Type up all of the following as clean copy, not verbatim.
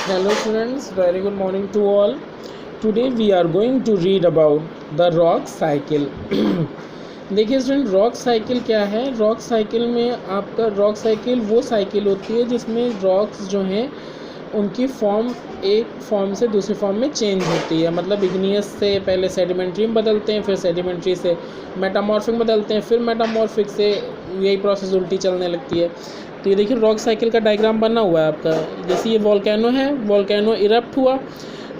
Hello students, very good morning to all. Today we are going to read about the rock cycle. देखिए student, rock cycle क्या है? Rock cycle में आपका rock cycle वो cycle होती है जिसमें रॉक्स जो हैं उनकी फॉर्म एक फॉर्म से दूसरी फॉर्म में चेंज होती है। मतलब इग्नियस से पहले सेडिमेंट्री में बदलते हैं, फिर सेडिमेंट्री से मेटामॉर्फिक बदलते हैं, फिर मेटामॉर्फिक से यही प्रोसेस उल्टी चलने लगती है। तो ये देखिए रॉक साइकिल का डायग्राम बना हुआ है आपका। जैसे ये वोल्केनो है, वोल्केनो इरप्ट हुआ,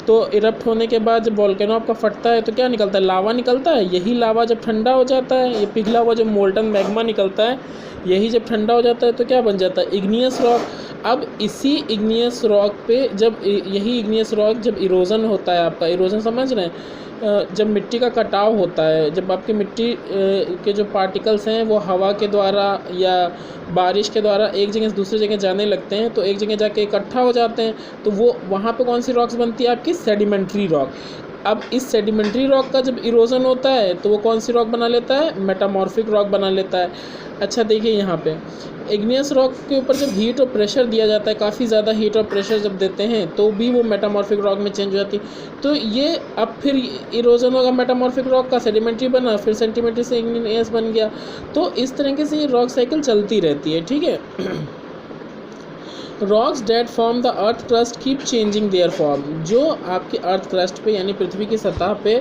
तो इरप्ट होने के बाद जब वोल्केनो आपका फटता है तो क्या निकलता है? लावा निकलता है। यही लावा जब ठंडा हो जाता है, ये पिघला हुआ जो मोल्टन मैग्मा निकलता है, यही जब ठंडा हो जाता है तो क्या बन जाता है? Igneous rock. अब इसी इग्नियस रॉक पे जब यही इग्नियस रॉक जब इरोजन होता है, आपका इरोजन समझ रहे हैं, जब मिट्टी का कटाव होता है, जब आपकी मिट्टी के जो पार्टिकल्स हैं वो हवा के द्वारा या बारिश के द्वारा एक जगह से दूसरी जगह जाने लगते हैं, तो एक जगह जाके इकट्ठा हो जाते हैं, तो वो वहाँ पे कौन सी रॉक्स बनती है? आपकी सेडिमेंट्री रॉक। अब इस सेडिमेंट्री रॉक का जब इरोजन होता है तो वो कौन सी रॉक बना लेता है? मेटामॉर्फिक रॉक बना लेता है। अच्छा देखिए यहाँ पे इग्नियस रॉक के ऊपर जब हीट और प्रेशर दिया जाता है, काफ़ी ज़्यादा हीट और प्रेशर जब देते हैं तो भी वो मेटामॉर्फिक रॉक में चेंज हो जाती है। तो ये अब फिर इरोजन होगा मेटामॉर्फिक रॉक का, सेडिमेंट्री बना, फिर सेडिमेंट्री से इग्नियस बन गया। तो इस तरीके से ये रॉक साइकिल चलती रहती है, ठीक है। Rocks that form the earth crust keep changing their form. जो आपकी अर्थ क्रस्ट पे यानी पृथ्वी की सतह पे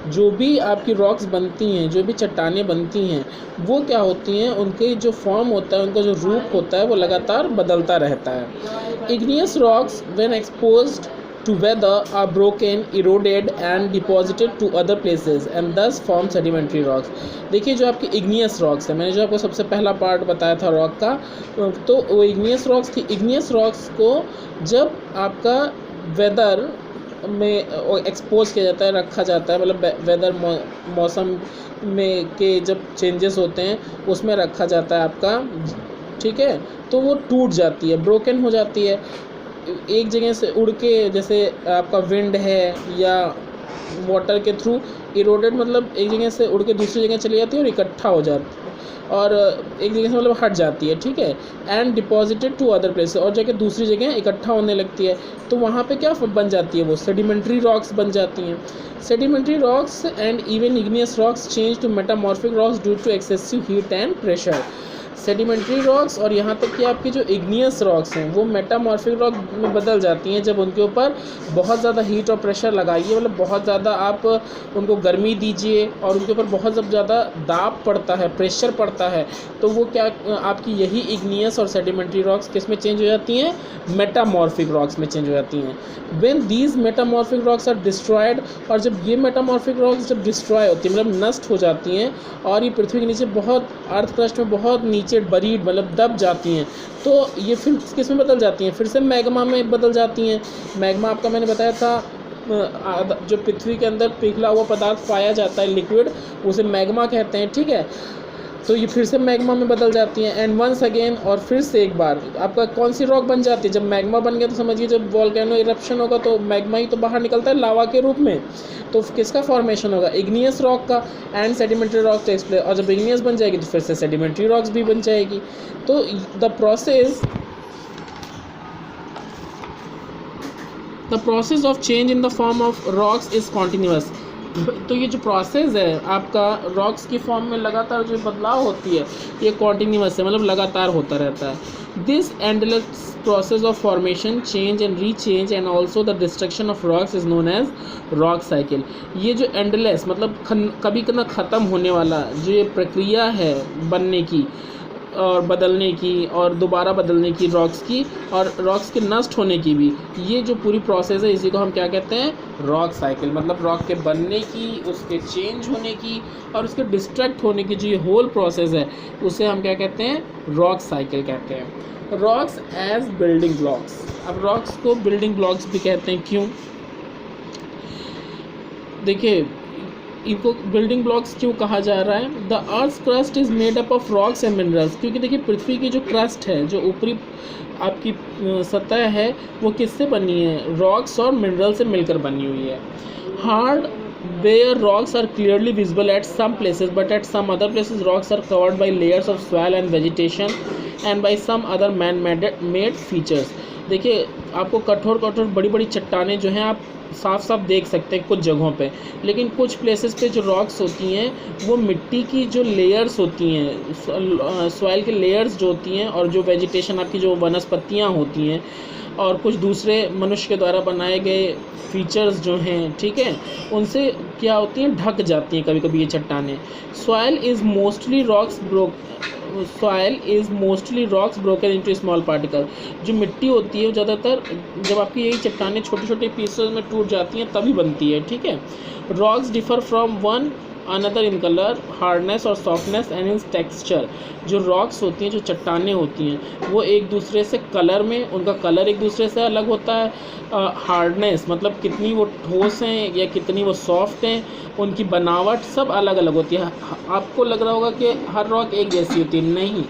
जो भी आपकी रॉक्स बनती हैं, जो भी चट्टानें बनती हैं, वो क्या होती हैं? उनके जो फॉर्म होता है, उनका जो रूप होता है, वो लगातार बदलता रहता है। Igneous rocks when exposed to weather are broken, eroded and deposited to other places and thus form sedimentary rocks। देखिए जो आपकी इग्नियस रॉक्स है, मैंने जो आपको सबसे पहला पार्ट बताया था रॉक का, तो वो इग्नियस रॉक्स थी। इग्नियस रॉक्स को जब आपका वेदर में एक्सपोज किया जाता है, रखा जाता है, मतलब वेदर मौसम में के जब चेंजेस होते हैं उसमें रखा जाता है आपका, ठीक है, तो वो टूट जाती है, ब्रोकन हो जाती है। एक जगह से उड़ के, जैसे आपका विंड है या वाटर के थ्रू इरोडेड, मतलब एक जगह से उड़ के दूसरी जगह चली जाती है और इकट्ठा हो जाती है, और एक जगह से मतलब हट जाती है, ठीक है। And deposited to other places, और जाके दूसरी जगह इकट्ठा होने लगती है, तो वहाँ पे क्या बन जाती है? वो सेडिमेंट्री रॉक्स बन जाती हैं। Sedimentary rocks and even igneous rocks change to metamorphic rocks due to excessive heat and pressure. Sedimentary rocks और यहाँ तक कि आपकी जो इग्नियस रॉक्स हैं वो मेटामॉर्फिक रॉक में बदल जाती हैं जब उनके ऊपर बहुत ज़्यादा हीट और प्रेशर लगाइए, मतलब बहुत ज़्यादा आप उनको गर्मी दीजिए और उनके ऊपर बहुत ज़्यादा दाब पड़ता है, प्रेशर पड़ता है, तो वो क्या आपकी यही इग्नियस और सेडिमेंट्री रॉक्स किस में चेंज हो जाती हैं? मेटामॉर्फिक रॉक्स में चेंज हो जाती हैं। When these metamorphic rocks are destroyed, और जब ये मेटामॉर्फिक रॉक्स जब डिस्ट्रॉय होती हैं, मतलब नष्ट हो जाती हैं और ये पृथ्वी के नीचे बहुत अर्थ क्रस्ट में बहुत नीचे बरीड मतलब दब जाती हैं, तो ये फिर किस में बदल जाती हैं? फिर से मैग्मा में बदल जाती हैं। मैग्मा आपका मैंने बताया था, जो पृथ्वी के अंदर पिघला हुआ पदार्थ पाया जाता है लिक्विड, उसे मैग्मा कहते हैं, ठीक है। तो ये फिर से मैग्मा में बदल जाती हैं। एंड वंस अगेन, और फिर से एक बार आपका कौन सी रॉक बन जाती है? जब मैग्मा बन गया तो समझिए जब वोल्केनो इरप्शन होगा तो मैग्मा ही तो बाहर निकलता है लावा के रूप में, तो किसका फॉर्मेशन होगा? इग्नियस रॉक का। And sedimentary rock takes place, और जब इग्नियस बन जाएगी तो फिर से सेडिमेंट्री रॉक्स भी बन जाएगी। तो the process of change in the form of rocks is continuous. तो ये जो प्रोसेस है आपका रॉक्स की फॉर्म में लगातार जो बदलाव होती है, ये कॉन्टीन्यूअस है, मतलब लगातार होता रहता है। This endless process of formation, change and rechange and also the destruction of rocks is known as rock cycle. ये जो एंडलेस मतलब कभी ना ख़त्म होने वाला जो ये प्रक्रिया है बनने की और बदलने की और दोबारा बदलने की रॉक्स की, और रॉक्स के नष्ट होने की भी, ये जो पूरी प्रोसेस है इसी को हम क्या कहते हैं? Rock cycle. मतलब रॉक के बनने की, उसके चेंज होने की और उसके डिस्ट्रैक्ट होने की जो ये होल प्रोसेस है, उसे हम क्या कहते हैं? रॉक साइकिल कहते हैं। Rocks as building blocks. अब रॉक्स को बिल्डिंग ब्लॉक्स भी कहते हैं, क्यों? देखिए इनको बिल्डिंग ब्लॉक्स क्यों कहा जा रहा है? The earth crust is made up of rocks and minerals, क्योंकि देखिए पृथ्वी की जो क्रस्ट है, जो ऊपरी आपकी सतह है, वो किससे बनी है? रॉक्स और मिनरल से मिलकर बनी हुई है। Hard where rocks are clearly visible at some places, but at some other places rocks are covered by layers of soil and vegetation and by some other man-made features। देखिए आपको कठोर कठोर बड़ी बड़ी चट्टानें जो हैं आप साफ साफ देख सकते हैं कुछ जगहों पे, लेकिन कुछ प्लेसेस पे जो रॉक्स होती हैं वो मिट्टी की जो लेयर्स होती हैं, सॉइल की लेयर्स जो होती हैं, और जो वेजिटेशन आपकी जो वनस्पतियाँ होती हैं और कुछ दूसरे मनुष्य के द्वारा बनाए गए फीचर्स जो हैं, ठीक है, उनसे क्या होती हैं, ढक जाती हैं कभी कभी ये चट्टानें। Soil is mostly rocks broken into small particle. जो मिट्टी होती है वो ज़्यादातर जब आपकी यही चट्टानें छोटे छोटे पीसेस में टूट जाती हैं तभी बनती है, ठीक है। Rocks differ from one another in colour, hardness और सॉफ्टनेस एंड इन टेक्सचर। जो रॉक्स होती हैं, जो चट्टानें होती हैं, वो एक दूसरे से कलर में, उनका कलर एक दूसरे से अलग होता है। हार्डनेस मतलब कितनी वो ठोस हैं या कितनी वो सॉफ्ट हैं, उनकी बनावट सब अलग अलग होती है। आपको लग रहा होगा कि हर रॉक एक जैसी होती है, नहीं,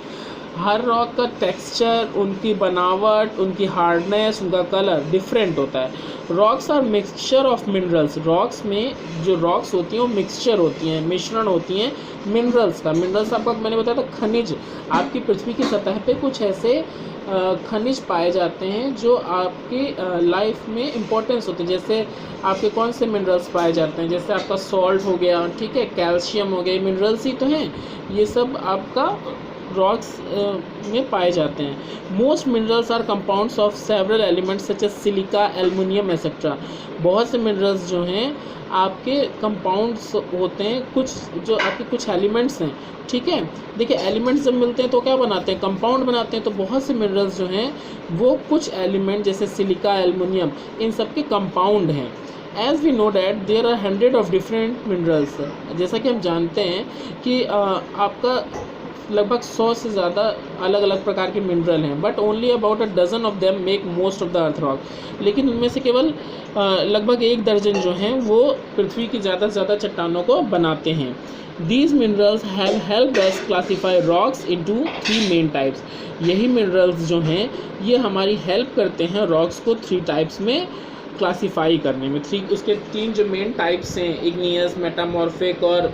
हर रॉक का टेक्सचर, उनकी बनावट, उनकी हार्डनेस, उनका कलर डिफरेंट होता है। Rocks are mixture of minerals. Rocks में जो रॉक्स होती हैं वो मिक्सचर होती हैं, मिश्रण होती हैं मिनरल्स का। मिनरल्स आपको मैंने बताया था खनिज। आपकी पृथ्वी की सतह पे कुछ ऐसे खनिज पाए जाते हैं जो आपकी लाइफ में इम्पोर्टेंस होते हैं। जैसे आपके कौन से मिनरल्स पाए जाते हैं, जैसे आपका सॉल्ट हो गया, ठीक है, कैल्शियम हो गया, मिनरल्स ही तो हैं। ये सब आपका रॉक्स में पाए जाते हैं। Most minerals are compounds of several elements such as silica, aluminium etcetera. बहुत से मिनरल्स जो हैं आपके कंपाउंड्स होते हैं, कुछ जो आपके कुछ एलिमेंट्स हैं, ठीक है। देखिए एलिमेंट्स जब मिलते हैं तो क्या बनाते हैं, कंपाउंड बनाते हैं। तो बहुत से मिनरल्स जो हैं वो कुछ एलिमेंट जैसे सिलिका, एल्युमिनियम, इन सब के कंपाउंड हैं। As we know that there are 100 of different minerals. जैसा कि हम जानते हैं कि आपका लगभग 100 से ज़्यादा अलग अलग प्रकार के मिनरल हैं, but only about a dozen of them make most of the earth rock. लेकिन उनमें से केवल लगभग 1 दर्जन जो हैं वो पृथ्वी की ज़्यादा से ज़्यादा चट्टानों को बनाते हैं। These minerals have helped us classify rocks into 3 main types। यही मिनरल्स जो हैं ये हमारी हेल्प करते हैं रॉक्स को 3 टाइप्स में क्लासीफाई करने में। उसके 3 जो मेन टाइप्स हैं, इग्नियस, मेटामॉर्फिक और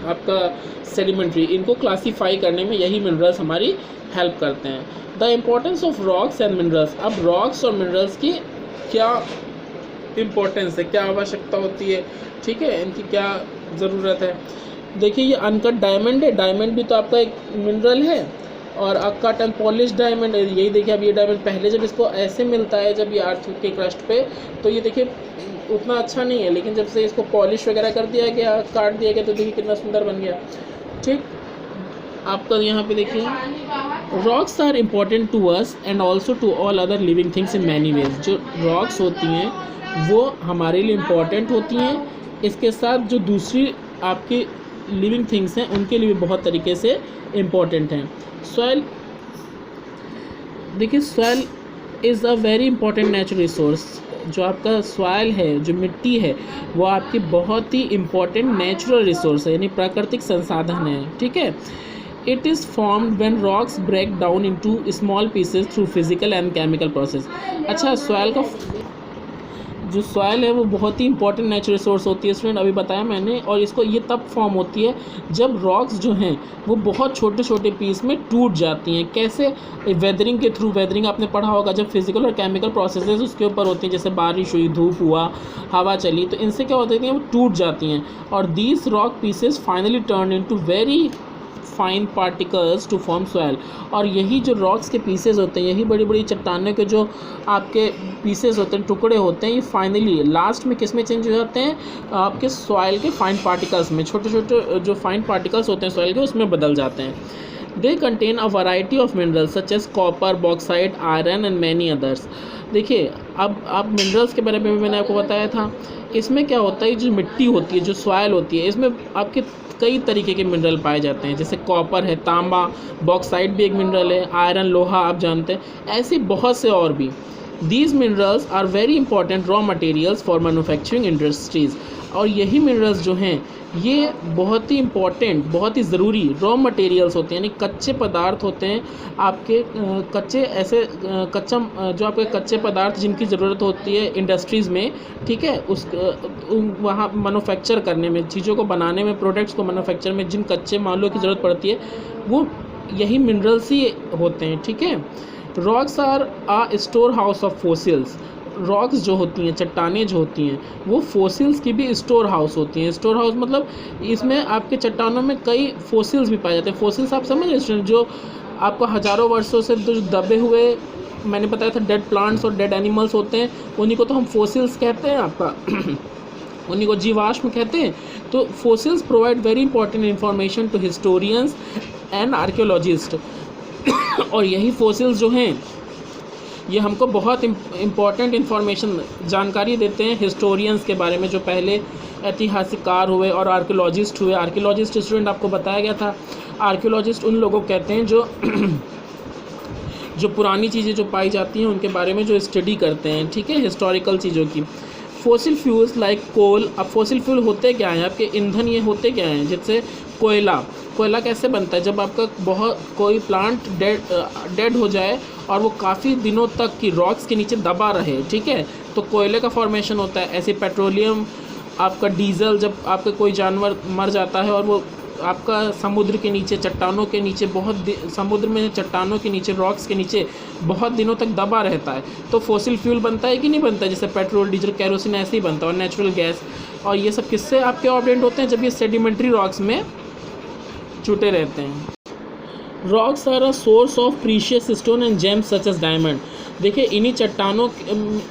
आपका सेडिमेंट्री, इनको क्लासीफाई करने में यही मिनरल्स हमारी हेल्प करते हैं। The importance of rocks and minerals. अब रॉक्स और मिनरल्स की क्या इम्पोर्टेंस है, क्या आवश्यकता होती है, ठीक है, इनकी क्या ज़रूरत है। देखिए ये अनकट डायमंड है, डायमंड भी तो आपका एक मिनरल है, और अकट एंड पॉलिश डायमंड है। यही देखिए अब ये डायमंड पहले जब इसको ऐसे मिलता है, जब ये अर्थ के क्रस्ट पे, तो ये देखिए उतना अच्छा नहीं है, लेकिन जब से इसको पॉलिश वगैरह कर दिया गया, काट दिया गया, तो देखिए कितना सुंदर बन गया, ठीक। आपका यहाँ पे देखिए rocks are important to us and also to all other living things in many ways. जो रॉक्स होती हैं वो हमारे लिए इम्पॉर्टेंट होती हैं, इसके साथ जो दूसरी आपकी लिविंग थिंग्स हैं उनके लिए भी बहुत तरीके से इम्पॉर्टेंट हैं। सॉइल, देखिए soil is a very important natural resource. जो आपका सॉइल है, जो मिट्टी है, वो आपकी बहुत ही इम्पॉर्टेंट नेचुरल रिसोर्स है, यानी प्राकृतिक संसाधन है, ठीक है। It is formed when rocks break down into small pieces through physical and chemical process. अच्छा, सॉइल का जो सॉइल है वो बहुत ही इंपॉर्टेंट नेचुरल रिसोर्स होती है स्टूडेंट, अभी बताया मैंने। और इसको ये तब फॉर्म होती है जब रॉक्स जो हैं वो बहुत छोटे छोटे पीस में टूट जाती हैं। कैसे? वेदरिंग के थ्रू। वेदरिंग आपने पढ़ा होगा, जब फिजिकल और केमिकल प्रोसेसेस उसके ऊपर होती हैं, जैसे बारिश हुई, धूप हुआ, हवा चली, तो इनसे क्या होती है, वो टूट जाती हैं। और these rock pieces finally turn into very fine particles to form soil. और यही जो रॉक्स के पीसेस होते हैं, यही बड़ी बड़ी चट्टानों के जो आपके पीसेस होते हैं, टुकड़े होते हैं, ये फाइनली लास्ट में किस में चेंज हो जाते हैं, आपके सॉइल के फाइन पार्टिकल्स में। छोटे छोटे जो फाइन पार्टिकल्स होते हैं सॉइल के, उसमें बदल जाते हैं। They contain a variety of minerals such as copper, bauxite, iron and many others. देखिए अब आप मिनरल्स के बारे में भी मैंने आपको बताया था। इसमें क्या होता है, जो मिट्टी होती है, जो सॉइल होती है, इसमें आपके कई तरीके के मिनरल पाए जाते हैं। जैसे कॉपर है, तांबा, बॉक्साइट भी एक मिनरल है, आयरन, लोहा आप जानते हैं, ऐसे बहुत से और भी। These minerals are very important raw materials for manufacturing industries. और यही मिनरल्स जो हैं ये बहुत ही इम्पॉर्टेंट, बहुत ही ज़रूरी रॉ मटेरियल्स होते हैं, यानी कच्चे पदार्थ होते हैं आपके, कच्चे ऐसे कच्चा जो आपके कच्चे पदार्थ जिनकी ज़रूरत होती है इंडस्ट्रीज़ में, ठीक है, उस वहाँ मैन्युफैक्चर करने में, चीज़ों को बनाने में, प्रोडक्ट्स को मैन्युफैक्चर में जिन कच्चे मालों की ज़रूरत पड़ती है, वो यही मिनरल्स ही होते हैं, ठीक है। Rocks are a storehouse of fossils. Rocks जो होती हैं, चट्टानें जो होती हैं, वो फोसिल्स की भी स्टोर हाउस होती हैं। स्टोर हाउस मतलब इसमें आपके चट्टानों में कई फोसिल्स भी पाए जाते हैं। फोसिल्स आप समझ रहे हैं, जो आपको हज़ारों वर्षों से जो दबे हुए, मैंने बताया था, डेड प्लांट्स और डेड एनिमल्स होते हैं, उन्हीं को तो हम फोसिल्स कहते हैं आपका उन्हीं को जीवाश्म कहते हैं। तो fossils provide very important information to historians and archaeologist. और यही फोसिल्स जो हैं ये हमको बहुत इम्पॉर्टेंट इन्फॉर्मेशन, जानकारी देते हैं हिस्टोरियंस के बारे में, जो पहले ऐतिहासिककार हुए और आर्कियोलॉजिस्ट हुए। आर्कियोलॉजिस्ट स्टूडेंट आपको बताया गया था, आर्कियोलॉजिस्ट उन लोगों को कहते हैं जो जो पुरानी चीज़ें जो पाई जाती हैं उनके बारे में जो स्टडी करते हैं, ठीक है, हिस्टोरिकल चीज़ों की। फोसिल फ्यूल्स लाइक कोल, अब फोसिल फ्यूल होते क्या हैं, आपके ईंधन ये होते क्या हैं, जैसे कोयला कैसे बनता है, जब आपका बहुत कोई प्लांट डेड हो जाए और वो काफ़ी दिनों तक की रॉक्स के नीचे दबा रहे, ठीक है, तो कोयले का फॉर्मेशन होता है। ऐसे पेट्रोलियम, आपका डीजल, जब आपका कोई जानवर मर जाता है और वो आपका समुद्र के नीचे, चट्टानों के नीचे, समुद्र में चट्टानों के नीचे, रॉक्स के नीचे बहुत दिनों तक दबा रहता है, तो फोसिल फ्यूल बनता है कि नहीं बनता है, जैसे पेट्रोल, डीजल, केरोसिन ऐसे ही बनता है, और नेचुरल गैस। और ये सब किससे आपके ऑब्टेंड होते हैं, जब ये सेडिमेंट्री रॉक्स में छूटे रहते हैं। Rocks are a source of precious stone and gems such as diamond. देखिए, इन्हीं चट्टानों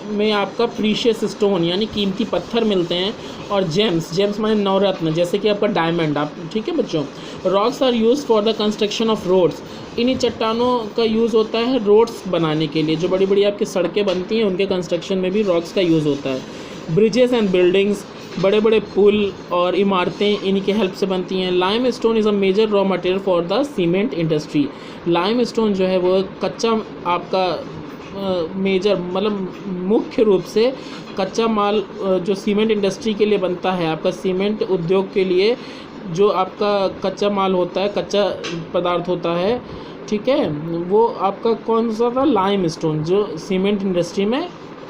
में आपका प्रीशियस स्टोन यानी कीमती पत्थर मिलते हैं, और जेम्स माने नवरत्न, जैसे कि आपका डायमंड, आप ठीक है बच्चों। Rocks are use for the construction of roads. इन्हीं चट्टानों का यूज़ होता है रोड्स बनाने के लिए, जो बड़ी बड़ी आपकी सड़कें बनती हैं उनके कंस्ट्रक्शन में भी रॉक्स का यूज़ होता है। ब्रिजेस एंड बिल्डिंग्स, बड़े बड़े पुल और इमारतें इन्हीं के हेल्प से बनती हैं। Limestone is a major raw material for the cement industry. Limestone जो है वो कच्चा आपका मेजर मतलब मुख्य रूप से कच्चा माल जो सीमेंट इंडस्ट्री के लिए बनता है, आपका सीमेंट उद्योग के लिए जो आपका कच्चा माल होता है, कच्चा पदार्थ होता है, ठीक है, वो आपका कौन सा था, लाइम स्टोन, जो सीमेंट इंडस्ट्री में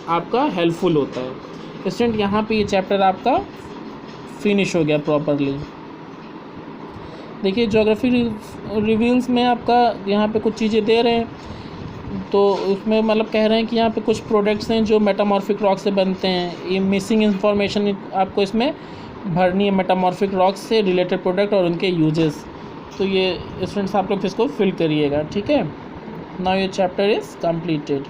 आपका हेल्पफुल होता है। स्टूडेंट, यहाँ पे ये चैप्टर आपका फिनिश हो गया प्रॉपरली। देखिए, ज्योग्राफी रिवील्स में आपका यहाँ पे कुछ चीज़ें दे रहे हैं, तो उसमें मतलब कह रहे हैं कि यहाँ पे कुछ प्रोडक्ट्स हैं जो मेटामॉर्फिक रॉक से बनते हैं। ये मिसिंग इन्फॉर्मेशन आपको इसमें भरनी है, मेटामॉर्फिक रॉक से रिलेटेड प्रोडक्ट और उनके यूजेस। तो ये स्टूडेंट्स आप लोग इसको फिल करिएगा, ठीक है। Now your chapter is completed.